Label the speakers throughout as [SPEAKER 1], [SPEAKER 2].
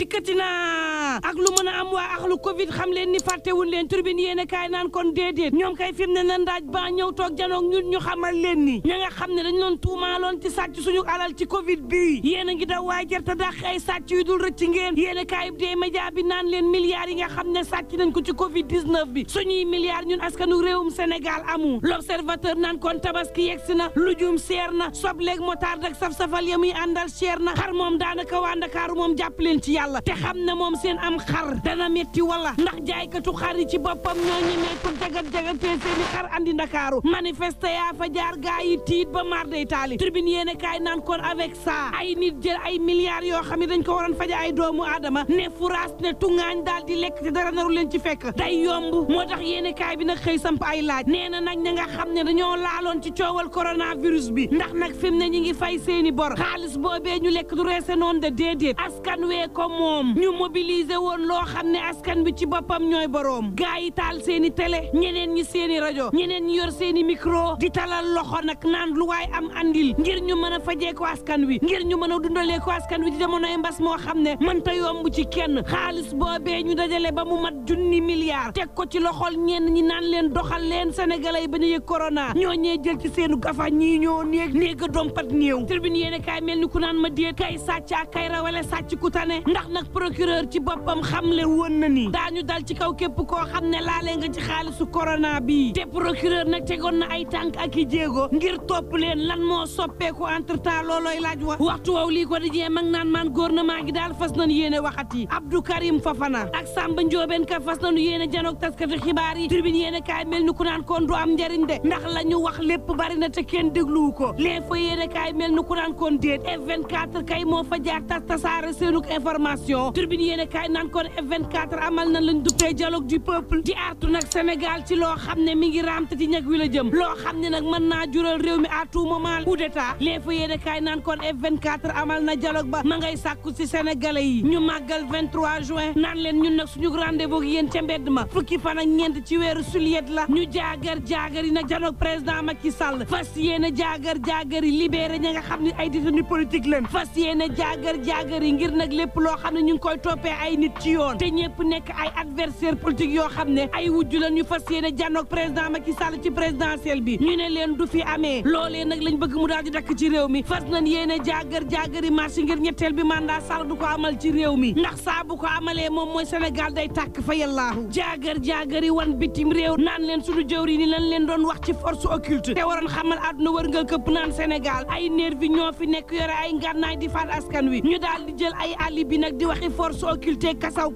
[SPEAKER 1] dikkati na ak lu mën a am waa axlu covid xam leen ni fàttewul leen turbine yéene kaay naan kon déedéet ñoom kay fi mu ne na ndaaj ba ñëw toog janoog ñun ñu xamal leen ni ña nga xam ne dañ loon tuumaaloon ci sàcc suñu alal ci covid bi yéen a ngi daw waaye jërta dàq ay sàcc yu dul rëcc ngeen yéene kaay bi dee média bi naan leen milliards yi nga xam ne sàcc nañ ko ci covid 19 bi suñuy milliards ñun askanu réewum Sénégal amu l'observateur naan kon tabaski yegsi na lujum seer na sobleeg motard ak saf-safal ya muy àndal seer na xar moom daanaka waa Ndakaaru moom jàpp leen ci yàlla te xam ne moom seen am xar dana metti wala ndax jaaykatu xar yi ci boppam ñoo ñemee pour jagat-jagatee seeni xar andi Ndakaaru manifeste yaa fa jaar gaa yi tiit ba mar day taali tribune yéene kaay naan kon avec ça ay nit jël ay milliards yoo xam ne dañ ko waroon faja ay doomu aadama ne furaas ne tungaañ daal di lekk te dara naru leen ci fekk day yomb moo tax yéene kaay bi nag xëy samp ay laaj nee na nag ña nga xam ne dañoo laaloon ci coowal coronavirus bi ndax nag fi mu ne ñi ngi fay seeni bor xaalis boobee ñu lekk du reese noonu de déedéet askan wee ko moom ñu mobiliser woon loo xam ne askan bi ci boppam ñooy boroom gaa yi taal seeni télé ñeneen ñi seeni rajo ñeneen ñi yor seeni micro di talal loxo nag naan lu waay am andil ngir ñu mën a fajee ko askan wi ngir ñu mën a dundalee ko askan wi ci jamonoy mbas moo xam ne mënta yomb ci kenn xaalis boobee ñu dajale ba mu mat 1,000 milliards teg ko ci loxol ñenn ñi naan leen doxal leen sénégalais yi ba ñu yëg corona ñoo ñee jël ci seenu gafa ñii ñoo néeg a dompat néew tribune yéene kaay mel ni ku naan ma déet kay sàcc ak kay rawale sàcc ku tane ndax nag procureur ci boppam xamle woon na ni daañu dal ci kaw képp koo xam ne laale nga ci xaalisu corona bi te procureur nag tegoon na ay tànk ak i jéego ngir topp leen lan moo soppeeku entre temps loolooy laaj waxtu woow lii ko di jee mag naan maan gouvernement gi daal fas nañu yéene waxati Abdou Karim Fafana ak Samba Ndiobène Ka fas nañu yéene janoog taskati xibaar yi tribune yéene kaay mel ni ku naan kon du am njariñ de ndax la ñu wax lépp bari na te kenn dégluwu ko l'info yéene kaay mel ni ku naan kon déet F24 kay moo fa jaar tasaare seenuk information tribune yéene kaay naan kon F24 amal na lañ duppee dialogue du peuple di artu nag Sénégal ci loo xam ne mi ngi raamte ci ñag wi la jëm loo xam ne nag mën naa jural réew mi à tout moment coup d'état l'info yéene kaay naan kon F24 amal na dialogue ba ma ngay sàkku ci sénégalais yi ñu màggal 23 juin naan leen ñun nag suñu rendez-vous yéen ca mbedd ma fukki fan ak ñeent ci weeru juillet la ñu jaagar yi nag dialogue président Macky Sall fas yéene jaagar yi libéré ña nga xam ne ay détenus politique leen fas yéene jaagar yi ngir nag lépp loo xam ne ñu ngi koy toppee ay nit ci yoon te ñëpp nekk ay adversaire politique yoo xam ne ay wujju la ñu fas yéene jànnoog président Macky Sall ci présidentielle bi ñu ne leen du fi amee loolee nag lañ bëgg mu daal di dakk ci réew mi fas nañ yéene jaagar yi marché ngir ñetteel bi mandat Sall du ko amal ci réew mi ndax saa bu ko amalee moom mooy Sénégal day tàkk fa yàllaahu jaagar yi wan bitim réew naan leen suñu jëwri ni lan leen doon wax ci force occulte te waroon xamal àdduna wërngal këpp naan Sénégal ay nervi ñoo fi nekk yore ay ngànnaay di faat askan wi ñu daal di jël ay alibi nag di waxi force occulte kasaw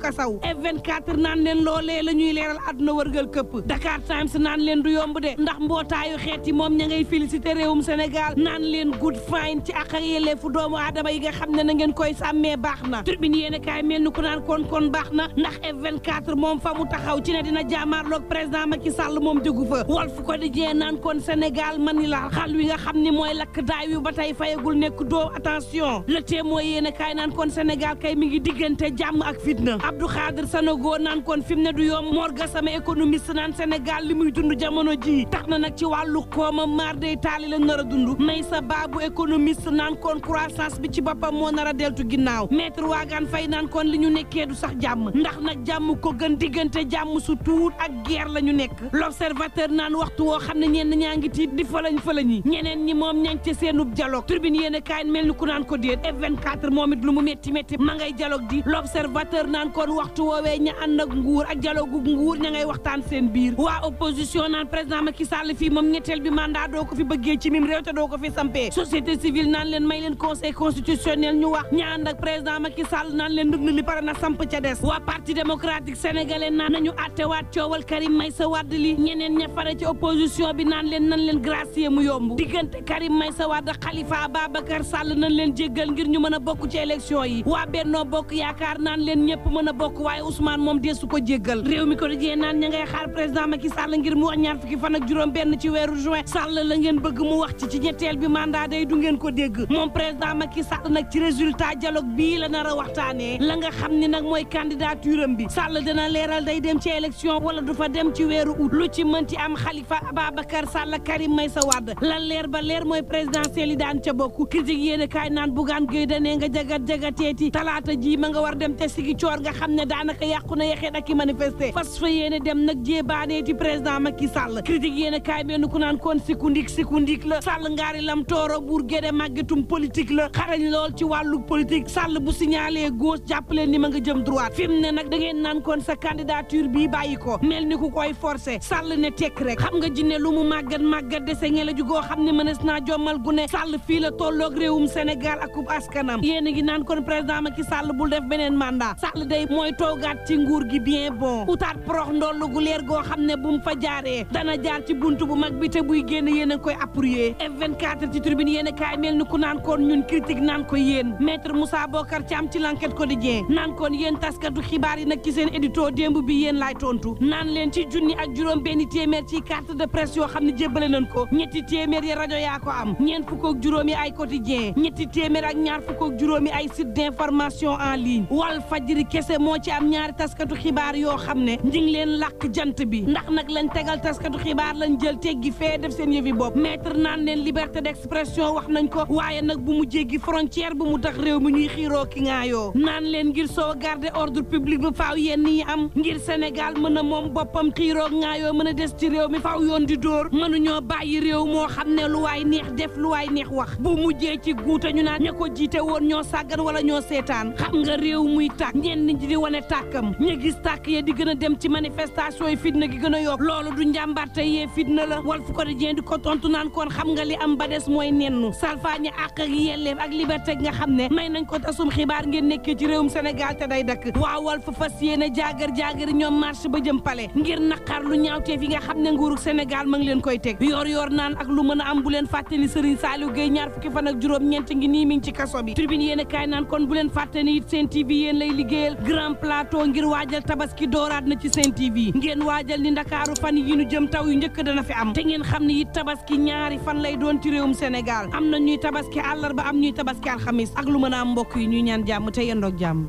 [SPEAKER 1] F24 naan leen loolee la ñuy leeral àdduna wërngal këpp Dakar Times naan leen du yomb de ndax mbootaayu xeet yi moom ña ngay félicité réewum Sénégal naan leen good fine ci ak yelleefu doomu aadama yi nga xam ne na ngeen koy sàmmee baax na tribune yéene kaay mel ni ku naan kon baax na ndax F24 moom fa mu taxaw ci ne dina jaamaarloog président Macky Sall moom jógu fa Walf Quotidien naan kon Sénégal mani la xal wi nga xam ni mooy lakk daay wi ba tey fayagul nekk doo attention Le Témoin yéene kaay naan kon Sénégal kay mi ngi diggante jàmm ak fitna Abdou Khadir Sanogo naan kon fi mu ne du yomb Mor Gassama économiste naan Sénégal li muy dund jamono ji tax na nag ci wàllu kooma maar day taali la nar a dund Maysa Babou économiste naan kon croissance bi ci boppam moo nar a deltu ginnaaw Maître Wagane Faye naan kon li ñu nekkee du sax jàmm ndax nag jàmm ko gën diggante jàmm su tuut ak guerre la ñu nekk L'Observateur naan waxtu woo xam ne ñenn ñaa ngi tiit di falañ ñeneen ñi moom ña ngi ca seenub dialogue Tribune yéene kaay mel ni ku naan ko déet F24 moom it lu mu métti ma ngay dialogue di L'Observateur naan kon waxtu woowee ña ànd ak nguur ak dialogue nguur ña ngay waxtaan seen biir waa opposition naan président Macky Sall fii moom ñetteel bi mandat doo ko fi bëggee ci mim réew te doo ko fi sampee société civile naan leen may leen conseil constitutionnel ñu wax ña ànd ak président Macky Sall naan leen ndëg na li pare na samp ca des waa parti démocratique sénégalais naan nañu attewaat coowal Karim Meïssa Wade li ñeneen ña fare ci opposition bi naan leen nan leen gracier mu yomb diggante Karim Meïssa Wade Khalifa Ababacar Sall nan leen jéggal ngir ñu mën a bokk ci élection yi waa Benno Bokk Yaakaar naan leen ñëpp mën a bokk waaye Ousmane moom deesu ko jéggal réew mi ko dajee naan ña ngay xaar président Macky Sall ngir mu wax ñaar fukki fan ak juróom benn ci weeru juin Sall la ngeen bëgg mu wax ci ñetteel bi mandat day du ngeen ko dégg moom président Macky Sall nag ci résultat dialogue bii la nar a waxtaanee la nga xam ni nag mooy candidature am bi Sall dina leeral day dem ci élection wala du fa dem ci weeru août lu ci mënti am Khalifa Ababacar Sall Karim Meïssa Wade lan leer ba leer mooy présidentielle yi daan ca bokk critique yéene kaay naan Bougane Gueye Dany nga jagat-jagateeti talaata ji ma nga war dem te sigi coor nga xam ne daanaka yàqu na yexee ak i manifester fas fa yéene dem nag jéebaaneeti président Macky Sall critique yéene kaay benn ku naan kon sikundik la Sall ngaari lam tooro buur géde màggetum politique la xarañ lool ci wàllu politique Sall bu signalé gauche jàppaleen ni ma nga jëm droite fi mu ne nag da ngeen naan kon sa candidature bi bàyyi ko mel ni ku koy forcé Sall ne tekk rek xam nga jinne lu mu màggat dese ngela jugoo xam ne mënees naa jommal gu ne Sall fii la tolloog réewum Sénégal ak ub askanam yéen a ngi naan kon président Macky Sall bul def beneen mandat Sall day mooy toogaat ci nguur gi bien bon utaat prox ndollu gu leer goo xam ne bu mu fa jaaree dana jaar ci buntu bu mag bi te buy génn yéen a koy appuyer F24 ci tribune yéen a kaay mel ni ku naan kon ñun critique naan ko yéen maître Moussa Bokar Thiam ci l'enquête quotidien naan kon yéen taskatu xibaar yi nag ci seen édito démb bi yéen laay tontu naan leen ci junni ak juróom benn téeméer ci carte de presse yoo xam ne jébbale nañ ko ñetti téeméer yi rajo yaa ko am ñeent fukk ak juróomi ay quotidien ñetti téeméer ak ñaar fukk ak juróomi ay site d'information en ligne Walf Fadjri kese moo ci am ñaari taskatu xibaar yoo xam ne ñi ngi leen làkk jant bi ndax nag lañ tegal taskatu xibaar lañ jël teggi fee def seen yëfi bopp maître naan leen liberté d'expression wax nañ ko waaye nag bu mu jéggi frontière bu mu tax réew mi ñuy xiiroo ki ngaayoo naan leen ngir sauvegarder ordre public bi faaw yenn yi am ngir Sénégal mën a moom boppam xiiroo ngaayoo mën a des ci réew mi faaw yoon di dóor mënuñoo bàyyi réew moo xam ne lu waay neex def lu waay neex wax bu mujjee ci guute ñu naan ña ko jiite woon ñoo sàggan wala ñoo seetaan xam nga réew muy tàkk ñenn ñi di wane tàkkam ña gis tàkk ya di gën a dem ci manifestation yi fitna gi gën a yokk loolu du njàmbarte yee fitna la Walf Quotidien di ko tontu naan kon xam nga li am ba des mooy nennu salfaañe àq ak yelleef ak liberté nga xam ne may nañ ko tasum xibaar ngeen nekkee ci réewum Sénégal te day dakk waa Walf fas yéene jaagar ñoom marche ba jëm pale ngir naqar lu ñaawteef yi nga xam ne nguurug Sénégal ma ngi leen koy teg yor naan ak lu mën a am bu leen fàtte ni Serigne Saliou Gueye ñaar fukki fan ak juróom ñeent ngi nii mi ngi ci kaso bi tribune yéen kaay naan kon bu leen fàtte ni it Sen TV yéen lay liggéeyal grand plateau ngir waajal tabaski dooraat na ci Sen TV ngeen waajal ni Ndakaaru fan yi ñu jëm taw yu njëkk dana fi am te ngeen xam ne it tabaski ñaari fan lay doon ci réewum Sénégal am na ñuy tabaski àllarba am ñuy tabaski alxamis ak lu mën a am mbokk yi ñuy ñaan jàmm te yendoog jàmm